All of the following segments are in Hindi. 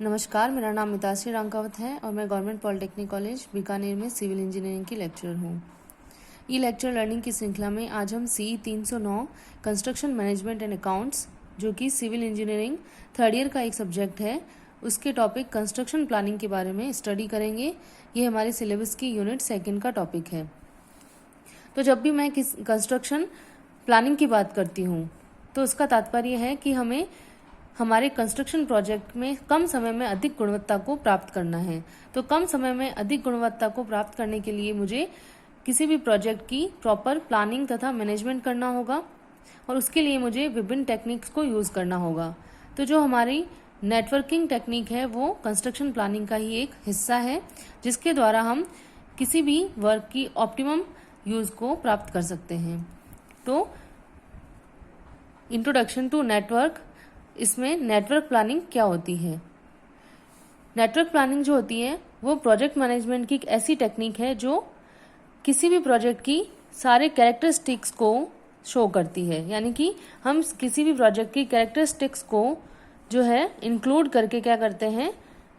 नमस्कार, मेरा नाम मिताश्री रांकावत है और मैं गवर्नमेंट पॉलिटेक्निक कॉलेज बीकानेर में सिविल इंजीनियरिंग की लेक्चरर हूँ। ई लेक्चर लर्निंग की श्रृंखला में आज हम सी 309 कंस्ट्रक्शन मैनेजमेंट एंड अकाउंट्स, जो कि सिविल इंजीनियरिंग थर्ड ईयर का एक सब्जेक्ट है, उसके टॉपिक कंस्ट्रक्शन प्लानिंग के बारे में स्टडी करेंगे। ये हमारे सिलेबस की यूनिट 2 का टॉपिक है। तो जब भी मैं कंस्ट्रक्शन प्लानिंग की बात करती हूँ तो उसका तात्पर्य है कि हमें हमारे कंस्ट्रक्शन प्रोजेक्ट में कम समय में अधिक गुणवत्ता को प्राप्त करना है। तो कम समय में अधिक गुणवत्ता को प्राप्त करने के लिए मुझे किसी भी प्रोजेक्ट की प्रॉपर प्लानिंग तथा मैनेजमेंट करना होगा और उसके लिए मुझे विभिन्न टेक्निक्स को यूज़ करना होगा। तो जो हमारी नेटवर्किंग टेक्निक है वो कंस्ट्रक्शन प्लानिंग का ही एक हिस्सा है, जिसके द्वारा हम किसी भी वर्क की ऑप्टिमम यूज़ को प्राप्त कर सकते हैं। तो इंट्रोडक्शन टू नेटवर्क, इसमें नेटवर्क प्लानिंग क्या होती है। नेटवर्क प्लानिंग जो होती है वो प्रोजेक्ट मैनेजमेंट की एक ऐसी टेक्निक है जो किसी भी प्रोजेक्ट की सारे कैरेक्टरिस्टिक्स को शो करती है। यानी कि हम किसी भी प्रोजेक्ट की कैरेक्टरिस्टिक्स को जो है इंक्लूड करके क्या करते हैं,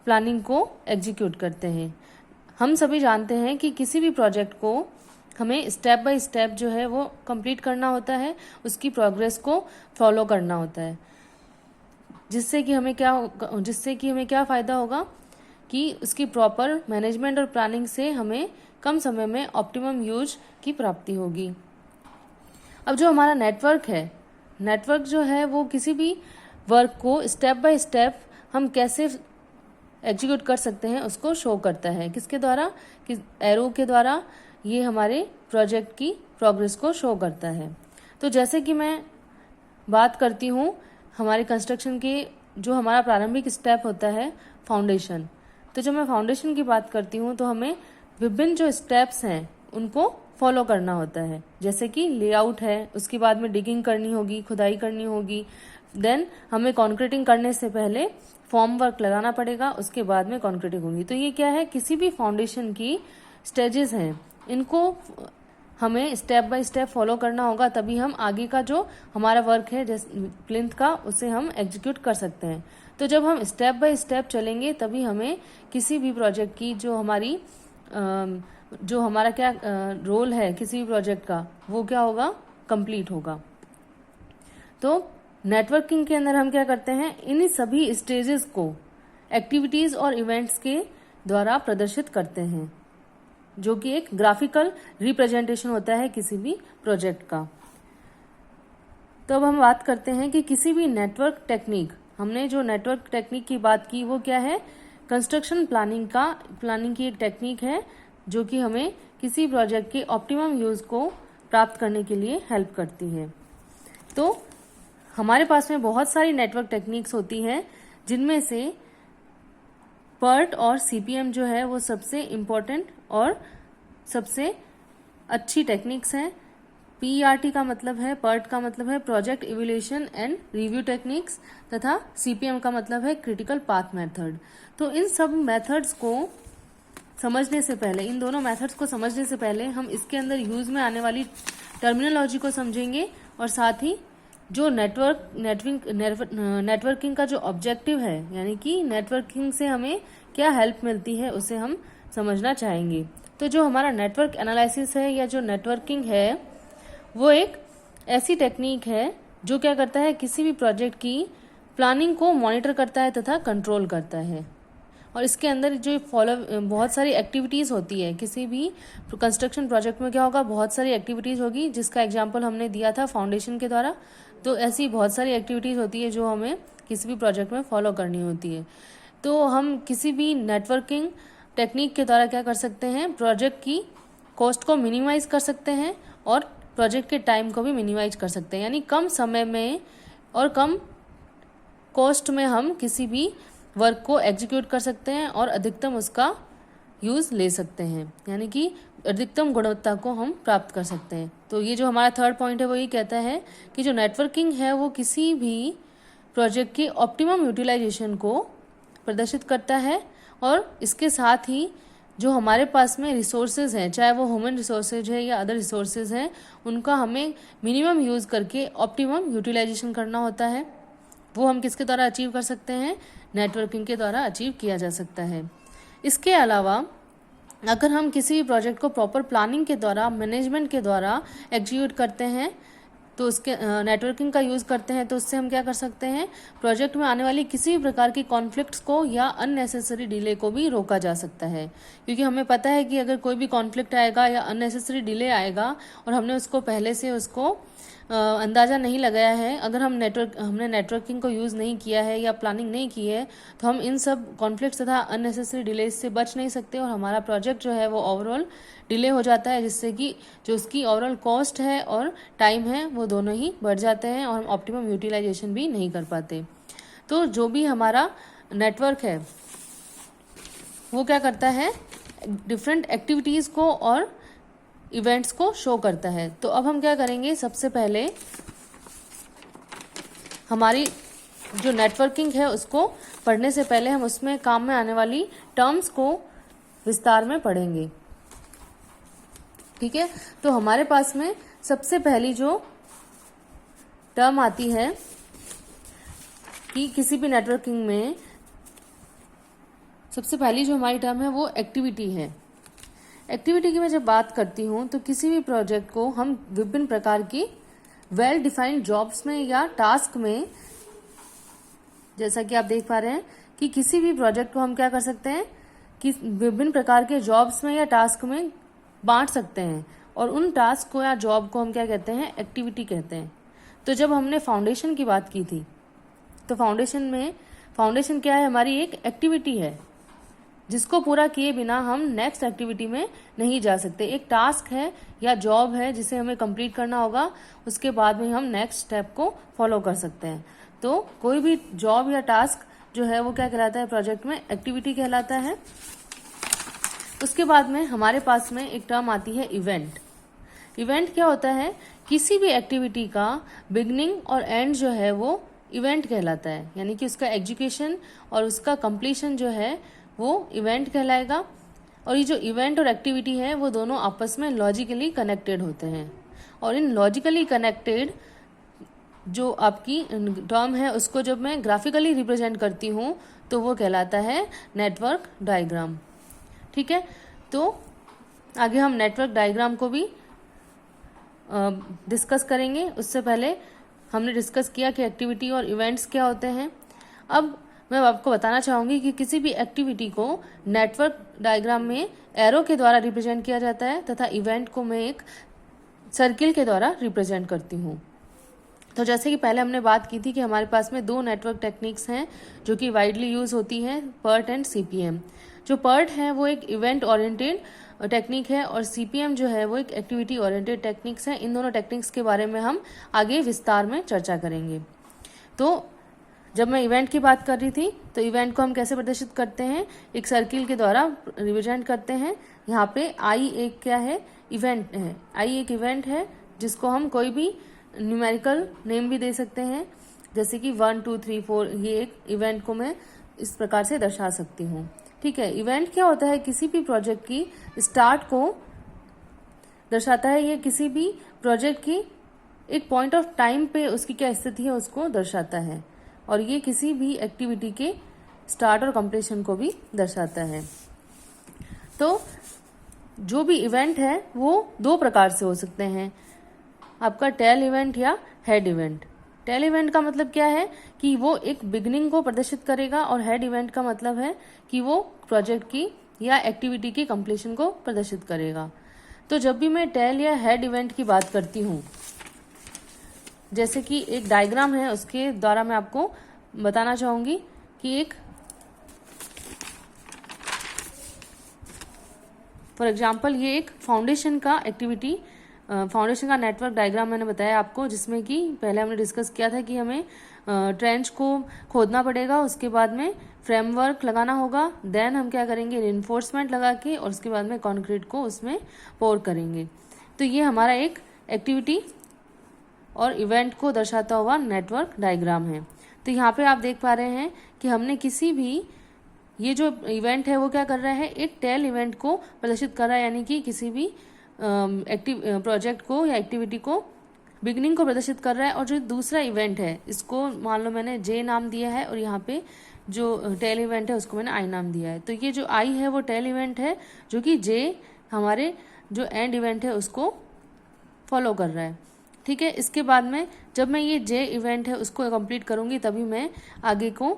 प्लानिंग को एग्जीक्यूट करते हैं। हम सभी जानते हैं कि किसी भी प्रोजेक्ट को हमें स्टेप बाय स्टेप जो है वो कंप्लीट करना होता है, उसकी प्रोग्रेस को फॉलो करना होता है, जिससे कि हमें क्या फ़ायदा होगा कि उसकी प्रॉपर मैनेजमेंट और प्लानिंग से हमें कम समय में ऑप्टिमम यूज की प्राप्ति होगी। अब जो हमारा नेटवर्क है, नेटवर्क जो है वो किसी भी वर्क को स्टेप बाय स्टेप हम कैसे एग्जीक्यूट कर सकते हैं उसको शो करता है। किसके द्वारा? कि एरो के द्वारा ये हमारे प्रोजेक्ट की प्रोग्रेस को शो करता है। तो जैसे कि मैं बात करती हूँ हमारे कंस्ट्रक्शन के जो हमारा प्रारंभिक स्टेप होता है फाउंडेशन। तो जब मैं फाउंडेशन की बात करती हूँ तो हमें विभिन्न जो स्टेप्स हैं उनको फॉलो करना होता है। जैसे कि लेआउट है, उसके बाद में डिगिंग करनी होगी, खुदाई करनी होगी, देन हमें कॉन्क्रीटिंग करने से पहले फॉर्म वर्क लगाना पड़ेगा, उसके बाद में कॉन्क्रीटिंग होगी। तो ये क्या है, किसी भी फाउंडेशन की स्टेजेस हैं, इनको हमें स्टेप बाय स्टेप फॉलो करना होगा, तभी हम आगे का जो हमारा वर्क है जैसे प्लिंथ का, उसे हम एग्जीक्यूट कर सकते हैं। तो जब हम स्टेप बाय स्टेप चलेंगे तभी हमें किसी भी प्रोजेक्ट की जो हमारा क्या रोल है किसी भी प्रोजेक्ट का, वो क्या होगा, कंप्लीट होगा। तो नेटवर्किंग के अंदर हम क्या करते हैं, इन सभी स्टेजेस को एक्टिविटीज और इवेंट्स के द्वारा प्रदर्शित करते हैं, जो कि एक ग्राफिकल रिप्रेजेंटेशन होता है किसी भी प्रोजेक्ट का। तो अब हम बात करते हैं कि किसी भी नेटवर्क टेक्निक, हमने जो नेटवर्क टेक्निक की बात की वो क्या है, कंस्ट्रक्शन प्लानिंग की एक टेक्निक है जो कि हमें किसी प्रोजेक्ट के ऑप्टिमम यूज को प्राप्त करने के लिए हेल्प करती है। तो हमारे पास में बहुत सारी नेटवर्क टेक्निक्स होती हैं, जिनमें से PERT और CPM जो है वो सबसे इम्पोर्टेंट और सबसे अच्छी टेक्निक्स हैं। PERT का मतलब है, PERT का मतलब है project evaluation and review techniques, तथा CPM का मतलब है क्रिटिकल पाथ मेथड। तो इन सब मेथड्स को समझने से पहले, इन दोनों मेथड्स को समझने से पहले हम इसके अंदर यूज में आने वाली टर्मिनोलॉजी को समझेंगे और साथ ही जो नेटवर्किंग का जो ऑब्जेक्टिव है, यानी कि नेटवर्किंग से हमें क्या हेल्प मिलती है, उसे हम समझना चाहेंगे। तो जो हमारा नेटवर्क एनालिसिस है या जो नेटवर्किंग है, वो एक ऐसी टेक्निक है जो क्या करता है, किसी भी प्रोजेक्ट की प्लानिंग को मॉनिटर करता है तथा कंट्रोल करता है। और इसके अंदर जो बहुत सारी एक्टिविटीज़ होती है, किसी भी कंस्ट्रक्शन प्रोजेक्ट में क्या होगा, बहुत सारी एक्टिविटीज़ होगी, जिसका एग्जांपल हमने दिया था फाउंडेशन के द्वारा। तो ऐसी बहुत सारी एक्टिविटीज़ होती है जो हमें किसी भी प्रोजेक्ट में फॉलो करनी होती है। तो हम किसी भी नेटवर्किंग टेक्निक के द्वारा क्या कर सकते हैं, प्रोजेक्ट की कॉस्ट को मिनिमाइज कर सकते हैं और प्रोजेक्ट के टाइम को भी मिनिमाइज कर सकते हैं। यानी कम समय में और कम कॉस्ट में हम किसी भी वर्क को एग्जीक्यूट कर सकते हैं और अधिकतम उसका यूज़ ले सकते हैं, यानी कि अधिकतम गुणवत्ता को हम प्राप्त कर सकते हैं। तो ये जो हमारा थर्ड पॉइंट है वो ये कहता है कि जो नेटवर्किंग है वो किसी भी प्रोजेक्ट के ऑप्टिमम यूटिलाइजेशन को प्रदर्शित करता है, और इसके साथ ही जो हमारे पास में रिसोर्सेज हैं, चाहे वो ह्यूमन रिसोर्सेज है या अदर रिसोर्सेज हैं, उनका हमें मिनिमम यूज़ करके ऑप्टिमम यूटिलाइजेशन करना होता है। वो हम किसके द्वारा अचीव कर सकते हैं, नेटवर्किंग के द्वारा अचीव किया जा सकता है। इसके अलावा अगर हम किसी भी प्रोजेक्ट को प्रॉपर प्लानिंग के द्वारा, मैनेजमेंट के द्वारा एग्जीक्यूट करते हैं, तो उसके नेटवर्किंग का यूज़ करते हैं, तो उससे हम क्या कर सकते हैं, प्रोजेक्ट में आने वाली किसी भी प्रकार की कॉन्फ्लिक्ट्स को या अननेसेसरी डिले को भी रोका जा सकता है। क्योंकि हमें पता है कि अगर कोई भी कॉन्फ्लिक्ट आएगा या अननेसेसरी डिले आएगा और हमने उसको पहले से उसको अंदाज़ा नहीं लगाया है, अगर हमने नेटवर्किंग को यूज़ नहीं किया है या प्लानिंग नहीं की है, तो हम इन सब कॉन्फ्लिक्ट्स तथा अननेसेसरी डिलेज से बच नहीं सकते और हमारा प्रोजेक्ट जो है वो ओवरऑल डिले हो जाता है, जिससे कि जो उसकी ओवरऑल कॉस्ट है और टाइम है वो दोनों ही बढ़ जाते हैं और हम ऑप्टिमम यूटिलाइजेशन भी नहीं कर पाते। तो जो भी हमारा नेटवर्क है वो क्या करता है, डिफरेंट एक्टिविटीज़ को और इवेंट्स को शो करता है। तो अब हम क्या करेंगे, सबसे पहले हमारी जो नेटवर्किंग है उसको पढ़ने से पहले हम उसमें काम में आने वाली टर्म्स को विस्तार में पढ़ेंगे। ठीक है, तो हमारे पास में सबसे पहली जो टर्म आती है कि किसी भी नेटवर्किंग में सबसे पहली जो हमारी टर्म है वो एक्टिविटी है। एक्टिविटी की मैं जब बात करती हूँ तो किसी भी प्रोजेक्ट को हम विभिन्न प्रकार की वेल डिफाइंड जॉब्स में या टास्क में, जैसा कि आप देख पा रहे हैं कि किसी भी प्रोजेक्ट को हम क्या कर सकते हैं कि विभिन्न प्रकार के जॉब्स में या टास्क में बांट सकते हैं और उन टास्क को या जॉब को हम क्या कहते हैं, एक्टिविटी कहते हैं। तो जब हमने फाउंडेशन की बात की थी तो फाउंडेशन क्या है, हमारी एक एक्टिविटी है जिसको पूरा किए बिना हम नेक्स्ट एक्टिविटी में नहीं जा सकते। एक टास्क है या जॉब है जिसे हमें कंप्लीट करना होगा, उसके बाद में हम नेक्स्ट स्टेप को फॉलो कर सकते हैं। तो कोई भी जॉब या टास्क जो है वो क्या कहलाता है प्रोजेक्ट में, एक्टिविटी कहलाता है। उसके बाद में हमारे पास में एक टर्म आती है इवेंट। इवेंट क्या होता है, किसी भी एक्टिविटी का बिगनिंग और एंड जो है वो इवेंट कहलाता है, यानी कि उसका एग्जीक्यूशन और उसका कंप्लीशन जो है वो इवेंट कहलाएगा। और ये जो इवेंट और एक्टिविटी है वो दोनों आपस में लॉजिकली कनेक्टेड होते हैं और इन लॉजिकली कनेक्टेड जो आपकी टर्म है उसको जब मैं ग्राफिकली रिप्रेजेंट करती हूँ तो वो कहलाता है नेटवर्क डायग्राम। ठीक है, तो आगे हम नेटवर्क डायग्राम को भी डिस्कस करेंगे। उससे पहले हमने डिस्कस किया कि एक्टिविटी और इवेंट्स क्या होते हैं। अब मैं आपको बताना चाहूंगी कि किसी भी एक्टिविटी को नेटवर्क डायग्राम में एरो के द्वारा रिप्रेजेंट किया जाता है तथा इवेंट को मैं एक सर्किल के द्वारा रिप्रेजेंट करती हूँ। तो जैसे कि पहले हमने बात की थी कि हमारे पास में दो नेटवर्क टेक्निक्स हैं जो कि वाइडली यूज होती हैं, PERT एंड CPM। जो PERT है वो एक इवेंट ओरिएंटेड टेक्निक है और CPM जो है वो एक एक्टिविटी ओरिएंटेड टेक्निक्स है। इन दोनों टेक्निक्स के बारे में हम आगे विस्तार में चर्चा करेंगे। तो जब मैं इवेंट की बात कर रही थी तो इवेंट को हम कैसे प्रदर्शित करते हैं, एक सर्किल के द्वारा रिप्रेजेंट करते हैं। यहाँ पे आई एक क्या है, इवेंट है। आई एक इवेंट है जिसको हम कोई भी न्यूमेरिकल नेम भी दे सकते हैं, जैसे कि 1 2 3 4। ये एक इवेंट को मैं इस प्रकार से दर्शा सकती हूँ। ठीक है, इवेंट क्या होता है, किसी भी प्रोजेक्ट की स्टार्ट को दर्शाता है। ये किसी भी प्रोजेक्ट की एक पॉइंट ऑफ टाइम पे उसकी क्या स्थिति है उसको दर्शाता है और ये किसी भी एक्टिविटी के स्टार्ट और कंप्लीशन को भी दर्शाता है। तो जो भी इवेंट है वो दो प्रकार से हो सकते हैं, आपका टेल इवेंट या हेड इवेंट। टेल इवेंट का मतलब क्या है कि वो एक बिगनिंग को प्रदर्शित करेगा और हेड इवेंट का मतलब है कि वो प्रोजेक्ट की या एक्टिविटी की कंप्लीशन को प्रदर्शित करेगा। तो जब भी मैं टेल या हेड इवेंट की बात करती हूँ, जैसे कि एक डायग्राम है उसके द्वारा मैं आपको बताना चाहूंगी कि एक फॉर एग्जांपल ये एक फाउंडेशन का एक्टिविटी, फाउंडेशन का नेटवर्क डायग्राम मैंने बताया आपको, जिसमें कि पहले हमने डिस्कस किया था कि हमें ट्रेंच को खोदना पड़ेगा, उसके बाद में फ्रेमवर्क लगाना होगा, देन हम क्या करेंगे रिइंफोर्समेंट लगा के और उसके बाद में कंक्रीट को उसमें पोर करेंगे। तो ये हमारा एक एक्टिविटी और इवेंट को दर्शाता हुआ नेटवर्क डायग्राम है। तो यहाँ पे आप देख पा रहे हैं कि हमने किसी भी, ये जो इवेंट है वो क्या कर रहा है, एक टेल इवेंट को प्रदर्शित कर रहा है, यानी कि किसी भी प्रोजेक्ट को या एक्टिविटी को बिगनिंग को प्रदर्शित कर रहा है, और जो दूसरा इवेंट है इसको मान लो मैंने जे नाम दिया है और यहाँ पे जो टेल इवेंट है उसको मैंने आई नाम दिया है। तो ये जो आई है वो टेल इवेंट है, जो कि जे हमारे जो एंड इवेंट है उसको फॉलो कर रहा है। ठीक है, इसके बाद में जब मैं ये जे इवेंट है उसको कंप्लीट करूँगी तभी मैं आगे को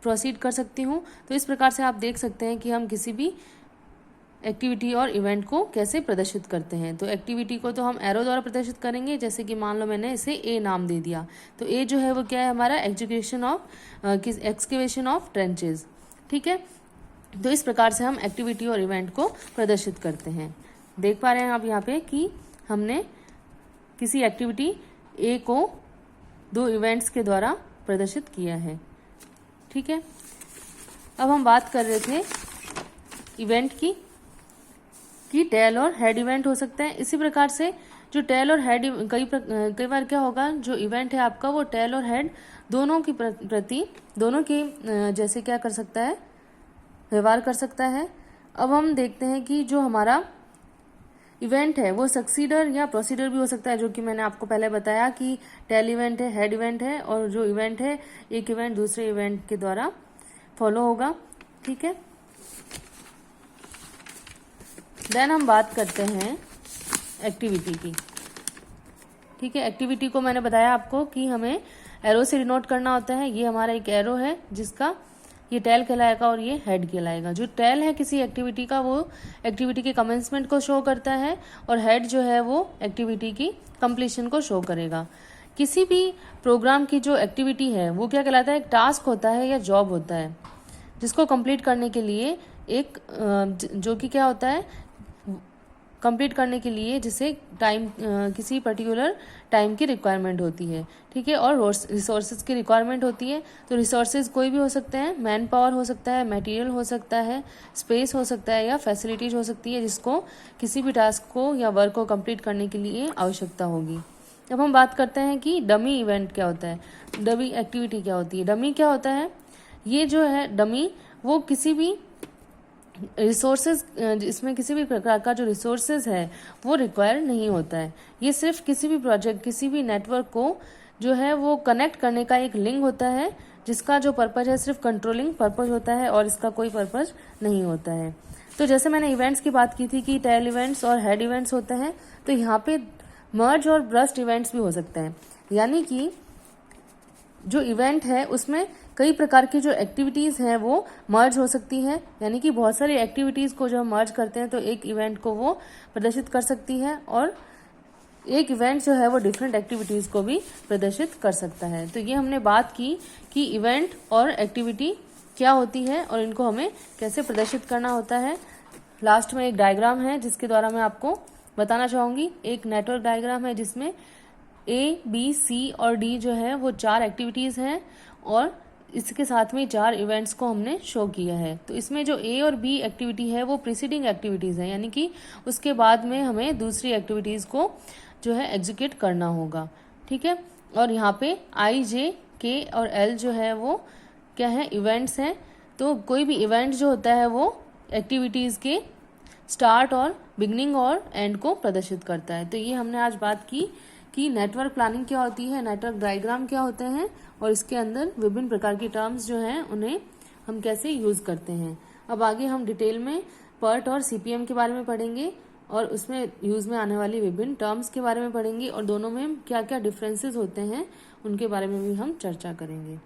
प्रोसीड कर सकती हूँ। तो इस प्रकार से आप देख सकते हैं कि हम किसी भी एक्टिविटी और इवेंट को कैसे प्रदर्शित करते हैं। तो एक्टिविटी को तो हम एरो द्वारा प्रदर्शित करेंगे, जैसे कि मान लो मैंने इसे ए नाम दे दिया, तो ए जो है वो क्या है हमारा एक्सकेवेशन ऑफ ट्रेंचेस। ठीक है, तो इस प्रकार से हम एक्टिविटी और इवेंट को प्रदर्शित करते हैं। देख पा रहे हैं आप यहाँ पे कि हमने किसी एक्टिविटी ए को 2 इवेंट्स के द्वारा प्रदर्शित किया है। ठीक है, अब हम बात कर रहे थे इवेंट की कि टेल और हेड इवेंट हो सकते हैं। इसी प्रकार से जो टेल और हेड कई बार क्या होगा, जो इवेंट है आपका वो टेल और हेड दोनों की प्रति दोनों की जैसे क्या कर सकता है, व्यवहार कर सकता है। अब हम देखते हैं कि जो हमारा इवेंट है वो सक्सीडर या प्रोसीडर भी हो सकता है, जो कि मैंने आपको पहले बताया कि टेल इवेंट है, हेड इवेंट है, और जो इवेंट है एक इवेंट दूसरे इवेंट के द्वारा फॉलो होगा। ठीक है, देन हम बात करते हैं एक्टिविटी की। ठीक है, एक्टिविटी को मैंने बताया आपको कि हमें एरो से डिनोट करना होता है। ये हमारा एक एरो है जिसका ये टेल कहलाएगा और ये हेड कहलाएगा। जो टेल है किसी एक्टिविटी का वो एक्टिविटी के कमेंसमेंट को शो करता है, और हेड जो है वो एक्टिविटी की कंप्लीशन को शो करेगा। किसी भी प्रोग्राम की जो एक्टिविटी है वो क्या कहलाता है, एक टास्क होता है या जॉब होता है, जिसको कंप्लीट करने के लिए एक जो कि क्या होता है, कंप्लीट करने के लिए जिसे टाइम किसी पर्टिकुलर टाइम की रिक्वायरमेंट होती है। ठीक है, और रिसोर्सेज की रिक्वायरमेंट होती है। तो रिसोर्सेज कोई भी हो सकते हैं, मैन पावर हो सकता है, मटेरियल हो सकता है, स्पेस हो सकता है, या फैसिलिटीज हो सकती है, जिसको किसी भी टास्क को या वर्क को कंप्लीट करने के लिए आवश्यकता होगी। अब हम बात करते हैं कि डमी इवेंट क्या होता है, डमी एक्टिविटी क्या होती है। डमी क्या होता है, ये जो है डमी वो किसी भी रिसोर्सेज, इसमें किसी भी प्रकार का जो रिसोर्सेज है वो रिक्वायर नहीं होता है। ये सिर्फ किसी भी प्रोजेक्ट, किसी भी नेटवर्क को जो है वो कनेक्ट करने का एक लिंक होता है, जिसका जो पर्पज है सिर्फ कंट्रोलिंग पर्पज होता है और इसका कोई पर्पज नहीं होता है। तो जैसे मैंने इवेंट्स की बात की थी कि टेल इवेंट्स और हेड इवेंट्स होते हैं, तो यहाँ पे मर्ज और ब्रस्ट इवेंट्स भी हो सकते हैं। यानी कि जो इवेंट है उसमें कई प्रकार की जो एक्टिविटीज़ हैं वो मर्ज हो सकती हैं, यानी कि बहुत सारी एक्टिविटीज़ को जब हम मर्ज करते हैं तो एक इवेंट को वो प्रदर्शित कर सकती है, और एक इवेंट जो है वो डिफरेंट एक्टिविटीज़ को भी प्रदर्शित कर सकता है। तो ये हमने बात की कि इवेंट और एक्टिविटी क्या होती है और इनको हमें कैसे प्रदर्शित करना होता है। लास्ट में एक डायग्राम है जिसके द्वारा मैं आपको बताना चाहूँगी। एक नेटवर्क डायग्राम है जिसमें ए, बी, सी और डी जो है वो 4 एक्टिविटीज़ हैं, और इसके साथ में 4 इवेंट्स को हमने शो किया है। तो इसमें जो ए और बी एक्टिविटी है वो प्रीसीडिंग एक्टिविटीज़ है, यानी कि उसके बाद में हमें दूसरी एक्टिविटीज़ को जो है एग्जीक्यूट करना होगा। ठीक है, और यहाँ पे आई, जे, के और एल जो है वो क्या है, इवेंट्स हैं। तो कोई भी इवेंट जो होता है वो एक्टिविटीज़ के स्टार्ट और बिगनिंग और एंड को प्रदर्शित करता है। तो ये हमने आज बात की कि नेटवर्क प्लानिंग क्या होती है, नेटवर्क डायग्राम क्या होते हैं, और इसके अंदर विभिन्न प्रकार की टर्म्स जो हैं उन्हें हम कैसे यूज़ करते हैं। अब आगे हम डिटेल में पर्ट और सीपीएम के बारे में पढ़ेंगे, और उसमें यूज़ में आने वाली विभिन्न टर्म्स के बारे में पढ़ेंगे, और दोनों में क्या क्या डिफरेंसेस होते हैं उनके बारे में भी हम चर्चा करेंगे।